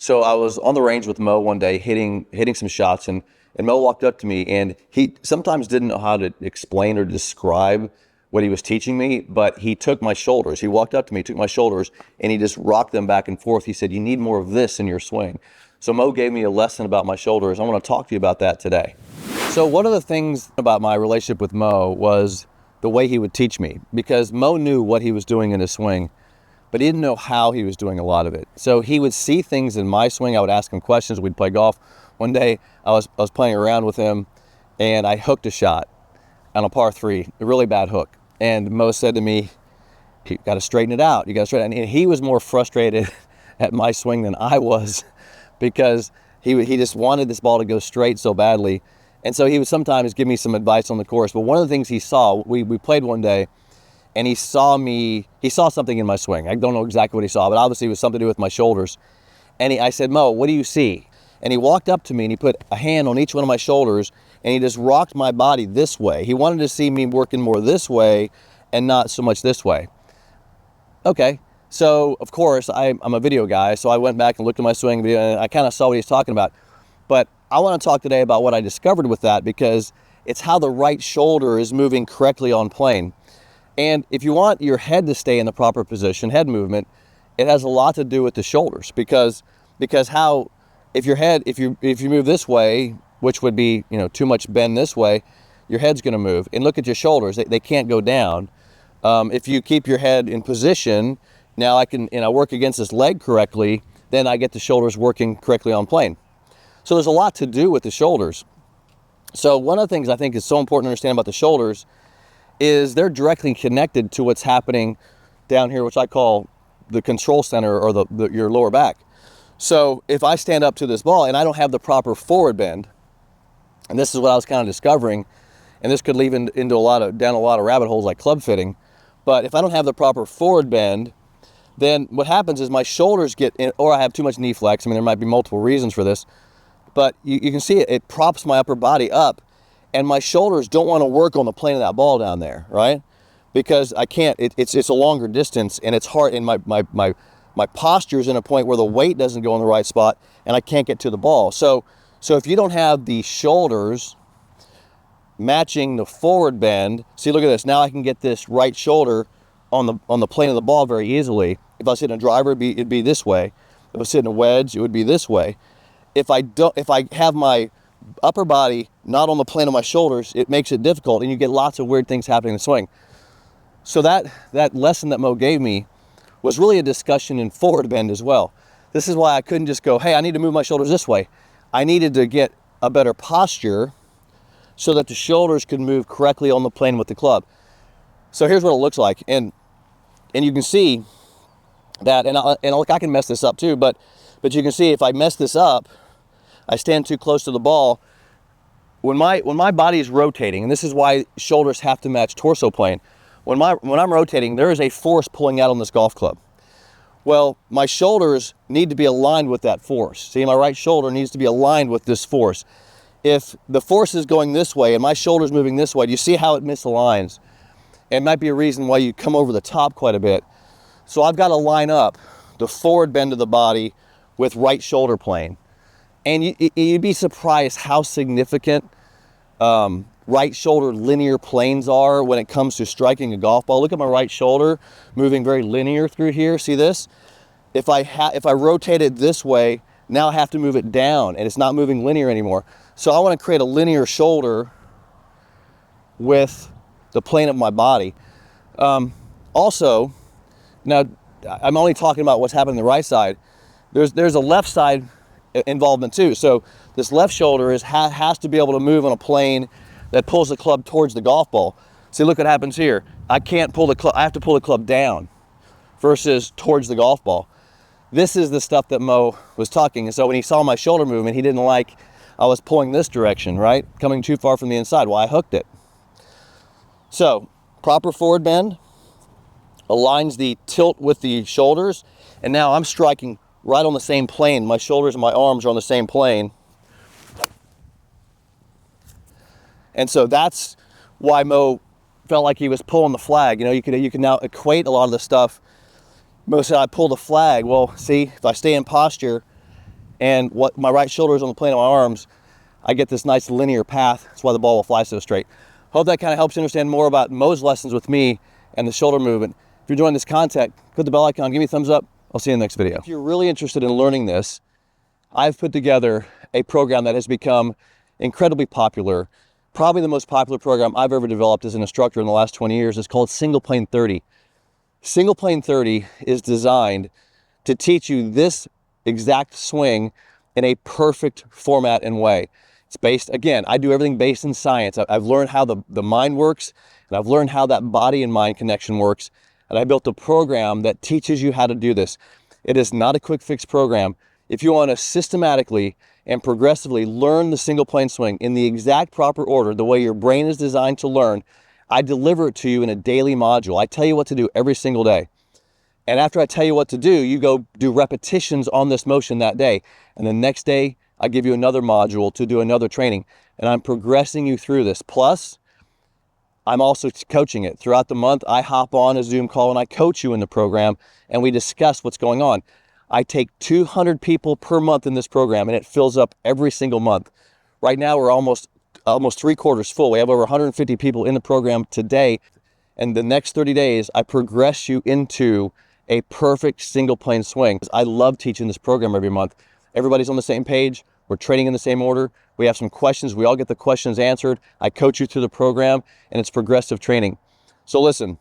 So I was on the range with Mo one day hitting some shots, and Mo walked up to me, and he sometimes didn't know how to explain or describe what he was teaching me, but he took my shoulders. He walked up to me, took my shoulders, and he just rocked them back and forth. He said, "You need more of this in your swing." So Mo gave me a lesson about my shoulders. I want to talk to you about that today. So one of the things about my relationship with Mo was the way he would teach me, because Mo knew what he was doing in his swing, but he didn't know how he was doing a lot of it. So he would see things in my swing. I would ask him questions. We'd play golf. One day I was playing around with him, and I hooked a shot on a par 3, a really bad hook. And Mo said to me, "You got to straighten it out. You got to straighten it." And he was more frustrated at my swing than I was, because he just wanted this ball to go straight so badly. And so he would sometimes give me some advice on the course. But one of the things he saw, we played one day, and he saw something in my swing. I don't know exactly what he saw, but obviously it was something to do with my shoulders. And I said, "Mo, what do you see?" And he walked up to me and he put a hand on each one of my shoulders, and he just rocked my body this way. He wanted to see me working more this way and not so much this way. Okay, so of course I'm a video guy, so I went back and looked at my swing video, and I kind of saw what he's talking about. But I want to talk today about what I discovered with that, because it's how the right shoulder is moving correctly on plane. And if you want your head to stay in the proper position, head movement, it has a lot to do with the shoulders, because how, if you move this way, which would be, too much bend this way, your head's going to move. And look at your shoulders; they can't go down. If you keep your head in position, now I can, work against this leg correctly, then I get the shoulders working correctly on plane. So there's a lot to do with the shoulders. So one of the things I think is so important to understand about the shoulders is they're directly connected to what's happening down here, which I call the control center, or your lower back. So if I stand up to this ball and I don't have the proper forward bend, and this is what I was kind of discovering, and this could lead into down a lot of rabbit holes like club fitting, but if I don't have the proper forward bend, then what happens is my shoulders get in, or I have too much knee flex. I mean, there might be multiple reasons for this, but you can see it props my upper body up, and my shoulders don't want to work on the plane of that ball down there, right? Because I can't, it's a longer distance, and it's hard, and my posture is in a point where the weight doesn't go in the right spot, and I can't get to the ball. So if you don't have the shoulders matching the forward bend, see, look at this. Now I can get this right shoulder on the plane of the ball very easily. If I was hitting a driver, it'd be this way. If I was hitting a wedge, it would be this way. If I have my upper body not on the plane of my shoulders, it makes it difficult, and you get lots of weird things happening in the swing. So that lesson that Mo gave me was really a discussion in forward bend as well. This is why I couldn't just go, "Hey, I need to move my shoulders this way." I needed to get a better posture so that the shoulders could move correctly on the plane with the club. So here's what it looks like, and you can see that, and look, I can mess this up too, but you can see if I mess this up, I stand too close to the ball. When my body is rotating, and this is why shoulders have to match torso plane. When I'm rotating, there is a force pulling out on this golf club. Well, my shoulders need to be aligned with that force. See, my right shoulder needs to be aligned with this force. If the force is going this way and my shoulder's moving this way, do you see how it misaligns? It might be a reason why you come over the top quite a bit. So I've got to line up the forward bend of the body with right shoulder plane. And you'd be surprised how significant right shoulder linear planes are when it comes to striking a golf ball. Look at my right shoulder moving very linear through here. See this? If I rotate it this way, now I have to move it down, and it's not moving linear anymore. So I want to create a linear shoulder with the plane of my body. Also, now I'm only talking about what's happening on the right side. There's a left side involvement too. So this left shoulder has to be able to move on a plane that pulls the club towards the golf ball. See, look what happens here. I can't pull the club, I have to pull the club down versus towards the golf ball. This is the stuff that Mo was talking. And so when he saw my shoulder movement, he didn't like I was pulling this direction, right? Coming too far from the inside. Well, I hooked it. So proper forward bend aligns the tilt with the shoulders, and now I'm striking right on the same plane. My shoulders and my arms are on the same plane. And so that's why Mo felt like he was pulling the flag. You can now equate a lot of the stuff. Mo said, "I pulled the flag." Well, see, if I stay in posture and what my right shoulder is on the plane of my arms, I get this nice linear path. That's why the ball will fly so straight. Hope that kind of helps you understand more about Moe's lessons with me and the shoulder movement. If you're enjoying this content, click the bell icon, give me a thumbs up. I'll see you in the next video. If you're really interested in learning this, I've put together a program that has become incredibly popular. Probably the most popular program I've ever developed as an instructor in the last 20 years. It's called Single Plane 30. Single Plane 30 is designed to teach you this exact swing in a perfect format and way. It's based, again, I do everything based in science. I've learned how the mind works, and I've learned how that body and mind connection works, and I built a program that teaches you how to do this. It is not a quick fix program. If you want to systematically and progressively learn the single plane swing in the exact proper order, the way your brain is designed to learn, I deliver it to you in a daily module. I tell you what to do every single day. And after I tell you what to do, you go do repetitions on this motion that day. And the next day, I give you another module to do another training. And I'm progressing you through this. Plus, I'm also coaching it. Throughout the month, I hop on a Zoom call and I coach you in the program and we discuss what's going on. I take 200 people per month in this program and it fills up every single month. Right now, we're almost 3/4 full. We have over 150 people in the program today. And the next 30 days, I progress you into a perfect single plane swing. I love teaching this program every month. Everybody's on the same page. We're training in the same order. We have some questions. We all get the questions answered. I coach you through the program, and it's progressive training. So listen,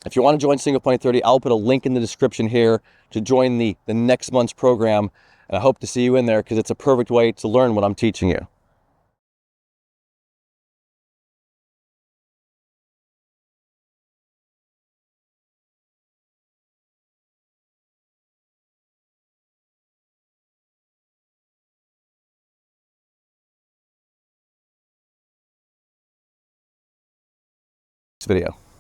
if you want to join Single Plane 30, I'll put a link in the description here to join the next month's program. And I hope to see you in there because it's a perfect way to learn what I'm teaching you. This video.